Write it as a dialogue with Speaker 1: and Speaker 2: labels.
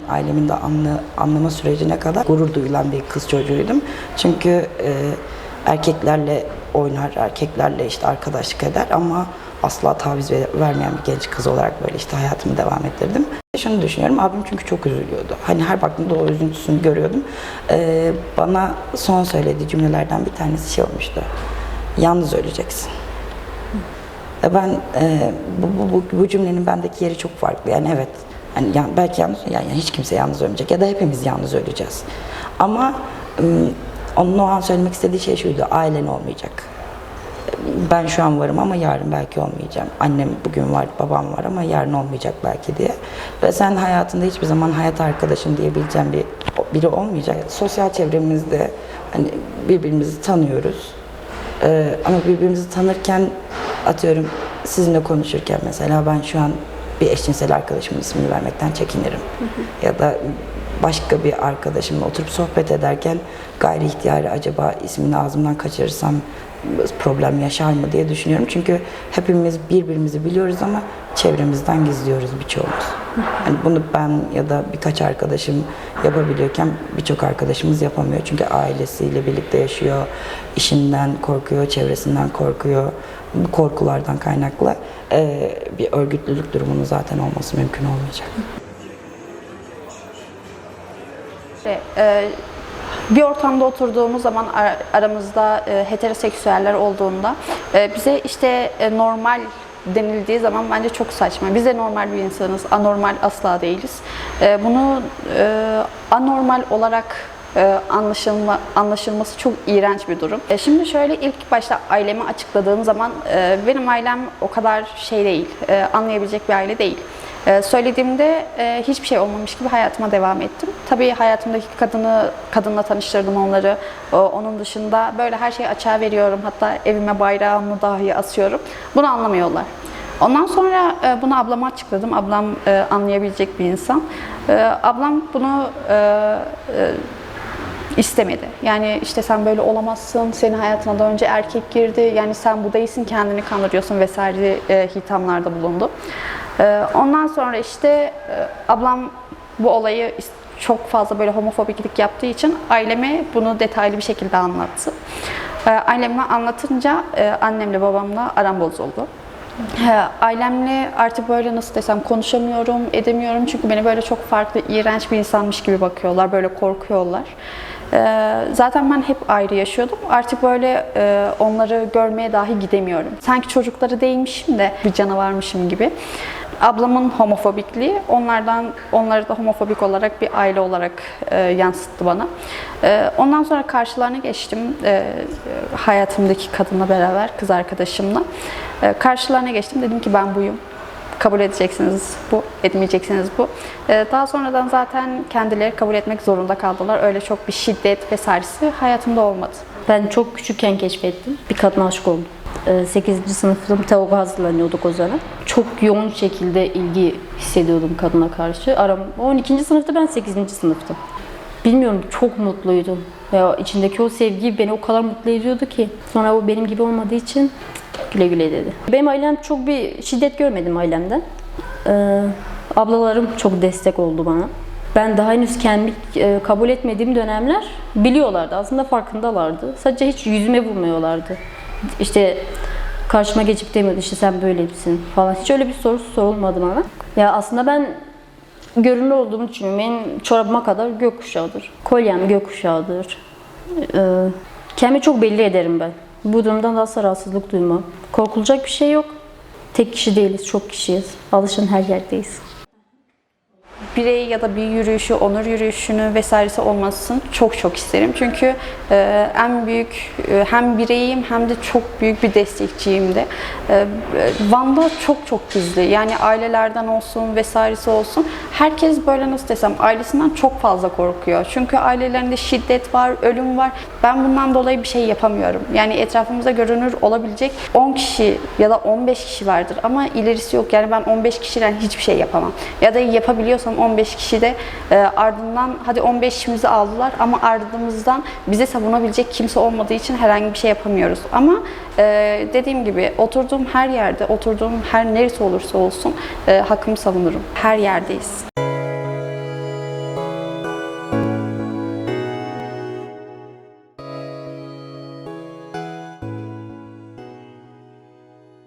Speaker 1: Ailemin de anlama sürecine kadar gurur duyulan bir kız çocuğuydum. Çünkü erkeklerle oynar, erkeklerle işte arkadaşlık eder ama asla taviz vermeyen bir genç kız olarak böyle işte hayatımı devam ettirdim. Şunu düşünüyorum, abim çünkü çok üzülüyordu. Hani her baktığımda o üzüntüsünü görüyordum. Bana son söylediği cümlelerden bir tanesi şey olmuştu. Yalnız öleceksin. Ben bu cümlenin bendeki yeri çok farklı. Yani evet. Yani belki yalnız, yani hiç kimse yalnız ölmeyecek ya da hepimiz yalnız öleceğiz. Ama onun o an söylemek istediği şey şuydu: ailen olmayacak. Ben şu an varım ama yarın belki olmayacağım. Annem bugün var, babam var ama yarın olmayacak belki diye. Ve sen hayatında hiçbir zaman hayat arkadaşım diyebileceğin biri olmayacak. Sosyal çevremizde hani birbirimizi tanıyoruz. Ama birbirimizi tanırken, atıyorum sizinle konuşurken mesela ben şu an bir eşcinsel arkadaşımın ismini vermekten çekinirim. Ya da başka bir arkadaşımla oturup sohbet ederken gayri ihtiyari acaba ismini ağzımdan kaçırırsam problem yaşar mı diye düşünüyorum. Çünkü hepimiz birbirimizi biliyoruz ama çevremizden gizliyoruz birçoğumuz. Yani bunu ben ya da birkaç arkadaşım yapabiliyorken birçok arkadaşımız yapamıyor. Çünkü ailesiyle birlikte yaşıyor, işinden korkuyor, çevresinden korkuyor. Bu korkulardan kaynaklı bir örgütlülük durumunun zaten olması mümkün olmayacak.
Speaker 2: Bir ortamda oturduğumuz zaman aramızda heteroseksüeller olduğunda bize işte normal denildiği zaman bence çok saçma. Biz de normal bir insanız, anormal asla değiliz. Bunu anormal olarak anlaşılması çok iğrenç bir durum. Şimdi şöyle, ilk başta ailemi açıkladığım zaman benim ailem o kadar şey değil, anlayabilecek bir aile değil. Söylediğimde hiçbir şey olmamış gibi hayatıma devam ettim. Tabii hayatımdaki kadınla tanıştırdım onları. Onun dışında böyle her şeyi açığa veriyorum. Hatta evime bayrağımı dahi asıyorum. Bunu anlamıyorlar. Ondan sonra bunu ablama açıkladım. Ablam anlayabilecek bir insan. Ablam bunu istemedi. Yani işte sen böyle olamazsın, senin hayatına daha önce erkek girdi, yani sen bu değilsin, kendini kandırıyorsun vesaire hithamlarda bulundu. Ondan sonra işte ablam bu olayı çok fazla böyle homofobiklik yaptığı için aileme bunu detaylı bir şekilde anlattı. Aileme anlatınca annemle babamla aram bozuldu. Ailemle artık böyle nasıl desem konuşamıyorum, edemiyorum çünkü beni böyle çok farklı, iğrenç bir insanmış gibi bakıyorlar, böyle korkuyorlar. Zaten ben hep ayrı yaşıyordum. Artık böyle onları görmeye dahi gidemiyorum. Sanki çocukları değilmişim de bir canavarmışım gibi. Ablamın homofobikliği onları da homofobik olarak bir aile olarak yansıttı bana. Ondan sonra karşılarına geçtim hayatımdaki kadınla beraber, kız arkadaşımla. Karşılarına geçtim, dedim ki ben buyum. Kabul edeceksiniz bu, etmeyeceksiniz bu. Daha sonradan zaten kendileri kabul etmek zorunda kaldılar. Öyle çok bir şiddet vesairesi hayatımda olmadı.
Speaker 3: Ben çok küçükken keşfettim. Bir kadına aşık oldum. 8. sınıfta TEOG'a hazırlanıyorduk o zaman. Çok yoğun şekilde ilgi hissediyordum kadına karşı. 12. sınıfta, ben 8. sınıftım. Bilmiyorum, çok mutluydum. Ya içindeki o sevgi beni o kadar mutlu ediyordu ki. Sonra o benim gibi olmadığı için güle güle dedi. Benim ailem çok bir şiddet görmedim ailemden. Ablalarım çok destek oldu bana. Ben daha henüz kendimi kabul etmediğim dönemler biliyorlardı. Aslında farkındalardı. Sadece hiç yüzüme vurmuyorlardı. İşte karşıma geçip demiyordu işte sen böyle misin falan. Hiç öyle bir soru sorulmadı bana. Ya aslında ben görünür olduğumu düşünüyorum. Benim çorabıma kadar gökkuşağıdır. Kolyem gökkuşağıdır. Kendimi çok belli ederim ben. Bu durumdan da asla rahatsızlık duymam. Korkulacak bir şey yok. Tek kişi değiliz, çok kişiyiz. Alışın her yerdeyiz.
Speaker 2: Birey ya da bir yürüyüşü, onur yürüyüşünü vesairesi olmasını çok isterim. Çünkü en büyük hem bireyim hem de çok büyük bir destekçiyim de. Van'da çok gizli. Yani ailelerden olsun vesairesi olsun. Herkes böyle nasıl desem ailesinden çok fazla korkuyor. Çünkü ailelerinde şiddet var, ölüm var. Ben bundan dolayı bir şey yapamıyorum. Yani etrafımızda görünür olabilecek 10 kişi ya da 15 kişi vardır ama ilerisi yok. Yani ben 15 kişiden hiçbir şey yapamam. Ya da yapabiliyorsam 15 kişi de ardından hadi 15 kişimizi aldılar ama ardımızdan bize savunabilecek kimse olmadığı için herhangi bir şey yapamıyoruz. Ama dediğim gibi oturduğum her yerde, oturduğum her neresi olursa olsun hakkımı savunurum. Her yerdeyiz.